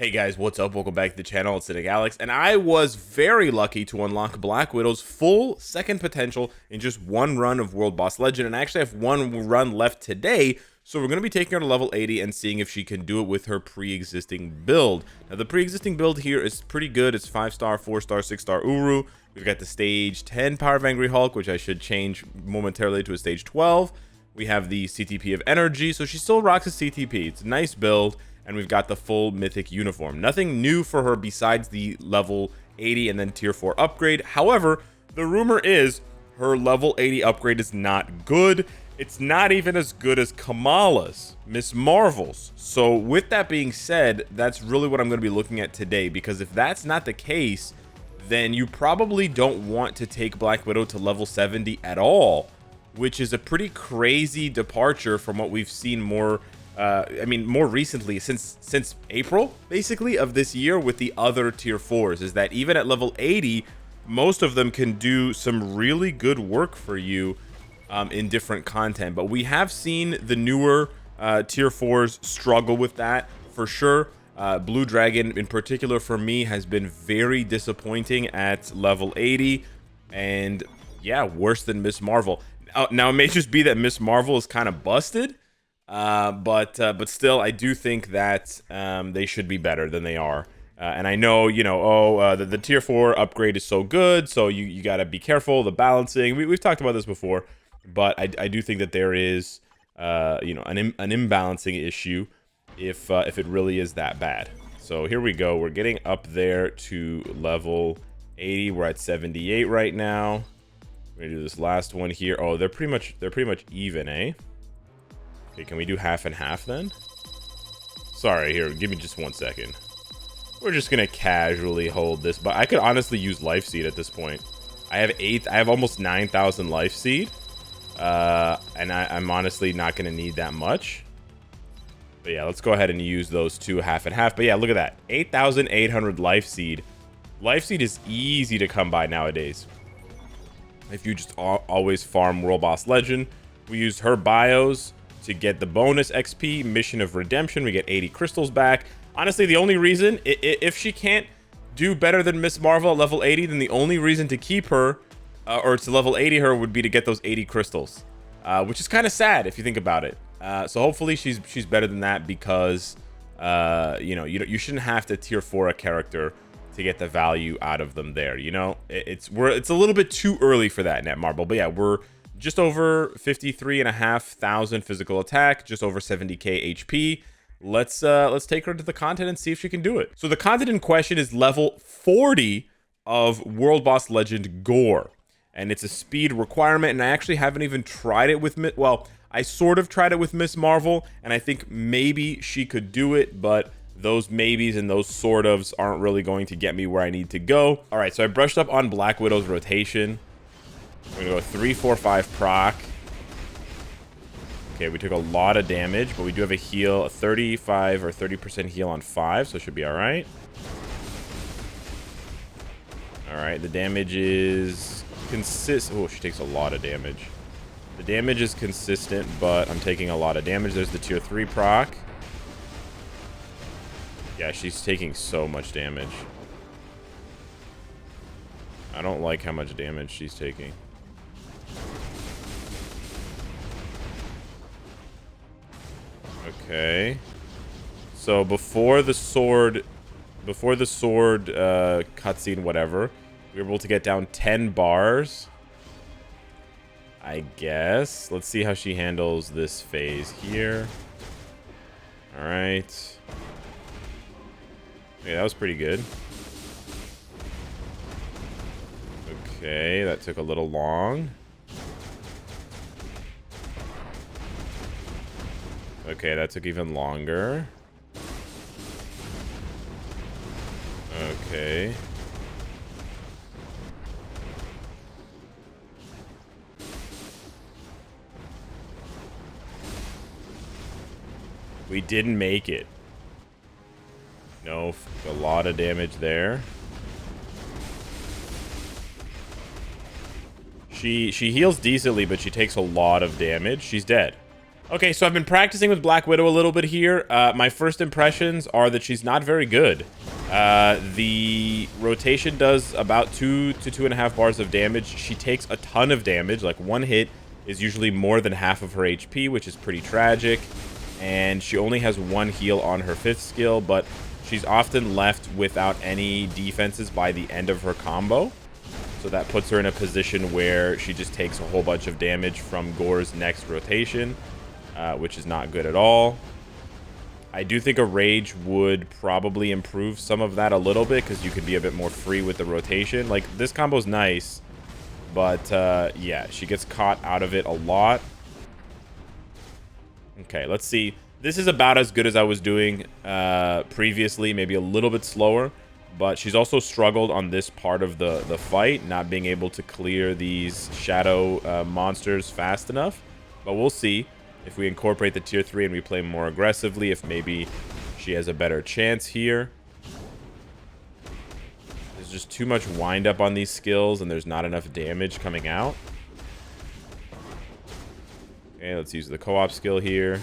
Hey guys, what's up? Welcome back to the channel. It's Cynic Alex, and I was very lucky to unlock Black Widow's full second potential in just one run of World Boss Legend, and I actually have one run left today, so we're going to be taking her to level 80 and seeing if she can do it with her pre-existing build. Now, the pre-existing build here is pretty good. It's 5-star, 4-star, 6-star Uru. We've got the stage 10 Power of Angry Hulk, which I should change momentarily to a stage 12. We have the CTP of Energy, so she still rocks a CTP. It's a nice build. And we've got the full mythic uniform. Nothing new for her besides the level 80 and then tier 4 upgrade. However, the rumor is her level 80 upgrade is not good. It's not even as good as Kamala's, Miss Marvel's. So with that being said, that's really what I'm going to be looking at today, because if that's not the case, then you probably don't want to take Black Widow to level 70 at all, which is a pretty crazy departure from what we've seen more recently, since April, basically, of this year with the other tier 4s, is that even at level 80, most of them can do some really good work for you in different content. But we have seen the newer tier 4s struggle with that, for sure. Blue Dragon, in particular, for me, has been very disappointing at level 80. And, yeah, worse than Miss Marvel. Now, it may just be that Miss Marvel is kind of busted. But still, I do think that they should be better than they are. And I know, the tier 4 upgrade is so good, so you got to be careful, the balancing. We've talked about this before, but I do think that there is, an imbalancing issue if it really is that bad. So here we go. We're getting up there to level 80. We're at 78 right now. We're gonna do this last one here. Oh, they're pretty much even, eh? Okay, can we do half and half then? Sorry, here, give me just 1 second. We're just gonna casually hold this, but I could honestly use Life Seed at this point. I have almost 9,000 Life Seed, and I'm honestly not gonna need that much. But yeah, let's go ahead and use those two half and half. But yeah, look at that, 8,800 Life Seed. Life Seed is easy to come by nowadays. If you just always farm World Boss Legend. We used her bios to get the bonus XP, Mission of Redemption. We get 80 crystals back. Honestly, the only reason, if she can't do better than Miss Marvel at level 80, then the only reason to keep her, or to level 80 her, would be to get those 80 crystals. Which is kind of sad if you think about it. So hopefully she's better than that, because, you shouldn't have to tier 4 a character to get the value out of them there, It's a little bit too early for that, Netmarble. But yeah, we're just over 53,500 physical attack, just over 70k HP. Let's take her to the content and see if she can do it. So the content in question is level 40 of World Boss Legend Gore, and it's a speed requirement. And I actually haven't even tried it with I sort of tried it with Miss Marvel, and I think maybe she could do it, but those maybes and those sort ofs aren't really going to get me where I need to go. All right, so I brushed up on Black Widow's rotation. We're gonna go 3, 4, 5 proc. Okay, we took a lot of damage, but we do have a heal, a 35 or 30% heal on 5, so it should be all right. All right, the damage is consistent. Oh, she takes a lot of damage. The damage is consistent, but I'm taking a lot of damage. There's the tier 3 proc. Yeah, she's taking so much damage. I don't like how much damage she's taking. Okay, so before the sword cutscene, whatever, we were able to get down 10 bars, I guess. Let's see how she handles this phase here. All right. Okay, that was pretty good. Okay, that took a little long. Okay, that took even longer. Okay. We didn't make it. No, a lot of damage there. She heals decently, but she takes a lot of damage. She's dead. Okay, so I've been practicing with Black Widow a little bit here. My first impressions are that she's not very good. The rotation does about 2 to 2.5 bars of damage. She takes a ton of damage. Like, one hit is usually more than half of her HP, which is pretty tragic. And she only has 1 heal on her 5th skill, but she's often left without any defenses by the end of her combo. So that puts her in a position where she just takes a whole bunch of damage from Gore's next rotation, which is not good at all. I do think a Rage would probably improve some of that a little bit, because you could be a bit more free with the rotation. Like, this combo's nice, but yeah, she gets caught out of it a lot. Okay, let's see. This is about as good as I was doing previously, maybe a little bit slower. But she's also struggled on this part of the fight, not being able to clear these shadow monsters fast enough. But we'll see if we incorporate the tier 3 and we play more aggressively, if maybe she has a better chance here. There's just too much wind up on these skills, and there's not enough damage coming out. Okay, let's use the co-op skill here.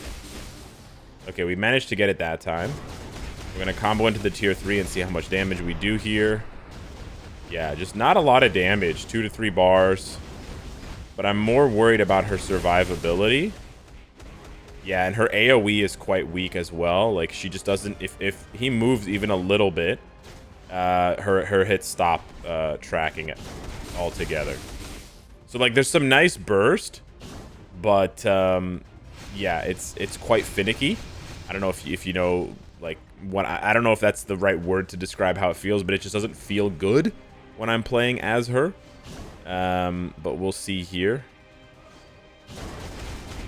Okay, we managed to get it that time. We're going to combo into the tier 3 and see how much damage we do here. Yeah, just not a lot of damage. 2 to 3 bars. But I'm more worried about her survivability. Yeah, and her AoE is quite weak as well. Like, she just doesn't... If he moves even a little bit, her hits stop tracking it altogether. So, like, there's some nice burst. But, yeah, it's quite finicky. I don't know if you know... Like, what I don't know if that's the right word to describe how it feels, but it just doesn't feel good when I'm playing as her. But we'll see here.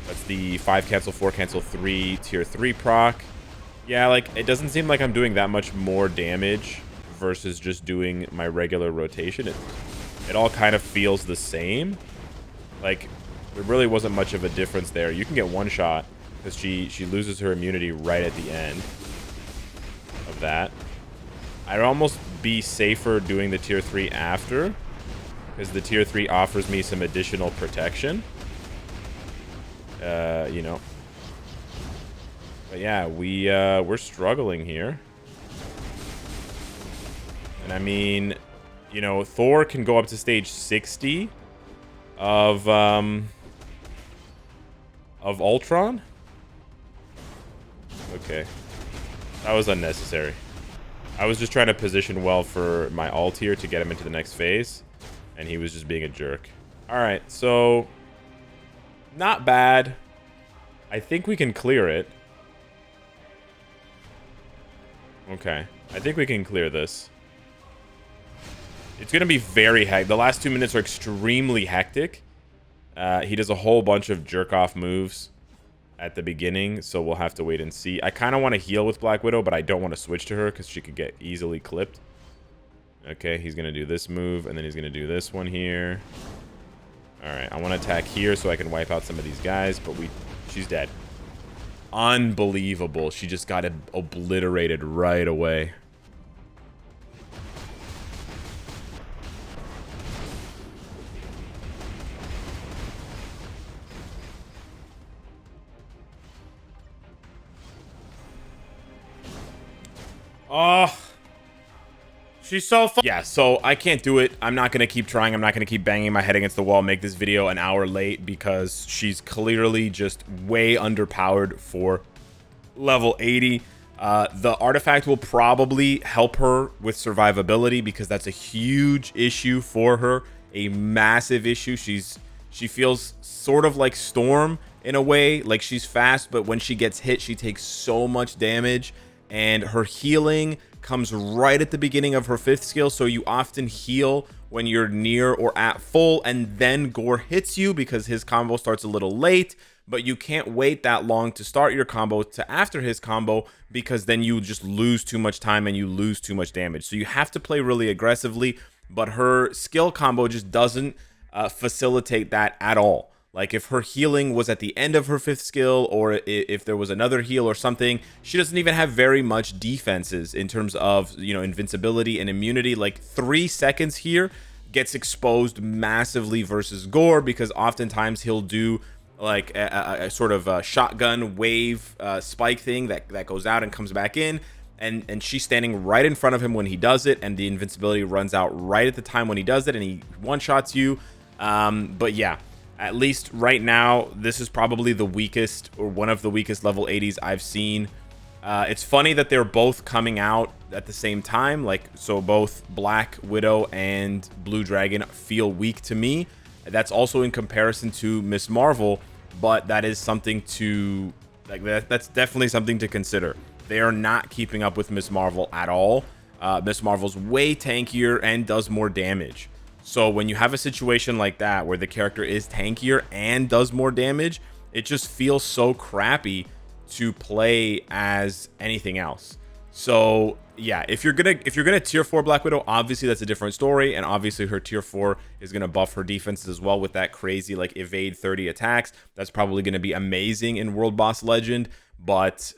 That's the 5 cancel, 4 cancel, 3 tier 3 proc. Yeah, like, it doesn't seem like I'm doing that much more damage versus just doing my regular rotation. It all kind of feels the same. Like, there really wasn't much of a difference there. You can get one shot because she loses her immunity right at the end of that. I'd almost be safer doing the tier 3 after, because the tier 3 offers me some additional protection. You know. But yeah, we're struggling here. And I mean, you know, Thor can go up to stage 60 of Ultron. Okay. That was unnecessary. I was just trying to position well for my ult here to get him into the next phase, and he was just being a jerk. Alright, so... Not bad. I think we can clear it. Okay. I think we can clear this. It's going to be very hectic. The last 2 minutes are extremely hectic. He does a whole bunch of jerk-off moves at the beginning, so we'll have to wait and see. I kind of want to heal with Black Widow, but I don't want to switch to her because she could get easily clipped. Okay, he's going to do this move, and then he's going to do this one here. Alright, I want to attack here so I can wipe out some of these guys, but she's dead. Unbelievable. She just got obliterated right away. Oh, she's so fun. Yeah, so I can't do it. I'm not going to keep trying. I'm not going to keep banging my head against the wall, make this video an hour late, because she's clearly just way underpowered for level 80. The artifact will probably help her with survivability, because that's a huge issue for her. A massive issue. She feels sort of like Storm in a way. Like, she's fast, but when she gets hit, she takes so much damage. And her healing comes right at the beginning of her 5th skill, so you often heal when you're near or at full, and then Gore hits you because his combo starts a little late, but you can't wait that long to start your combo to after his combo, because then you just lose too much time and you lose too much damage. So you have to play really aggressively, but her skill combo just doesn't facilitate that at all. Like, if her healing was at the end of her 5th skill, or if there was another heal or something, she doesn't even have very much defenses in terms of, you know, invincibility and immunity. Like, 3 seconds here gets exposed massively versus Gore, because oftentimes he'll do like a sort of a shotgun wave spike thing that goes out and comes back in, and she's standing right in front of him when he does it, and the invincibility runs out right at the time when he does it, and he one-shots you. But yeah, at least right now, this is probably the weakest, or one of the weakest level 80s I've seen. It's funny that they're both coming out at the same time, like, so both Black Widow and Blue Dragon feel weak to me. That's also in comparison to Miss Marvel, but that is something to, like, that's definitely something to consider. They are not keeping up with Miss Marvel at all. Miss Marvel's way tankier and does more damage. So when you have a situation like that where the character is tankier and does more damage, it just feels so crappy to play as anything else. So yeah, if you're gonna tier 4 Black Widow, obviously that's a different story, and obviously her tier 4 is gonna buff her defenses as well with that crazy like evade 30 attacks. That's probably gonna be amazing in World Boss Legend. But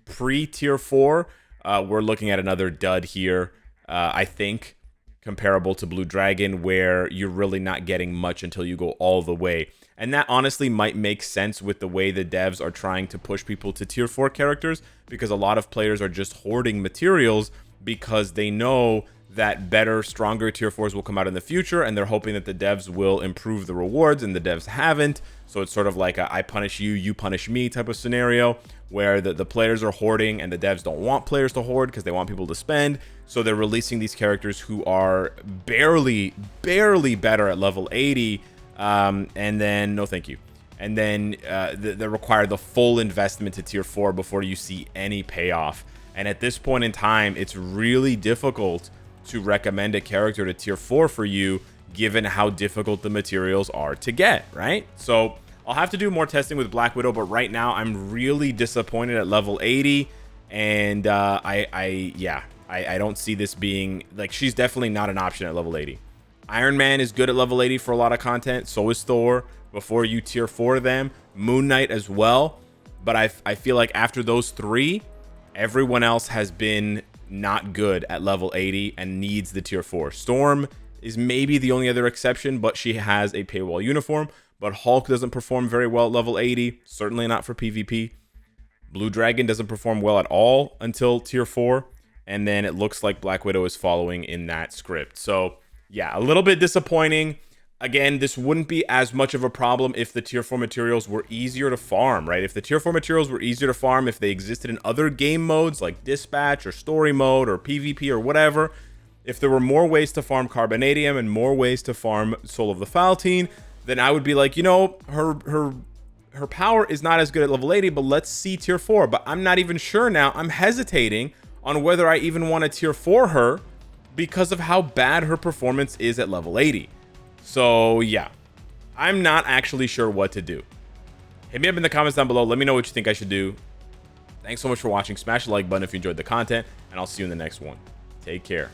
pre tier 4, we're looking at another dud here. I think comparable to Blue Dragon, where you're really not getting much until you go all the way. And that honestly might make sense with the way the devs are trying to push people to tier 4 characters, because a lot of players are just hoarding materials because they know that better, stronger tier 4s will come out in the future, and they're hoping that the devs will improve the rewards, and the devs haven't. So it's sort of like a I punish you, you punish me type of scenario, where the players are hoarding and the devs don't want players to hoard because they want people to spend. So they're releasing these characters who are barely better at level 80, and then no thank you. And then they require the full investment to tier 4 before you see any payoff. And at this point in time, it's really difficult to recommend a character to tier 4 for you, given how difficult the materials are to get, right? So I'll have to do more testing with Black Widow, but right now I'm really disappointed at level 80, and I don't see this being, like, she's definitely not an option at level 80. Iron Man is good at level 80 for a lot of content, so is Thor before you tier 4 them, Moon Knight as well, but I feel like after those 3, everyone else has been not good at level 80 and needs the tier 4. Storm is maybe the only other exception, but she has a paywall uniform. But Hulk doesn't perform very well at level 80, certainly not for PvP. Blue Dragon doesn't perform well at all until tier 4, and then it looks like Black Widow is following in that script. So yeah, a little bit disappointing. Again, this wouldn't be as much of a problem if the tier 4 materials were easier to farm, right? If the tier 4 materials were easier to farm, if they existed in other game modes like Dispatch or Story Mode or PvP or whatever, if there were more ways to farm Carbonadium and more ways to farm Soul of the Faltine, then I would be like, you know, her power is not as good at level 80, but let's see tier 4. But I'm not even sure now. I'm hesitating on whether I even want to tier 4 her because of how bad her performance is at level 80. So yeah, I'm not actually sure what to do. Hit me up in the comments down below. Let me know what you think I should do. Thanks so much for watching. Smash the like button if you enjoyed the content, and I'll see you in the next one. Take care.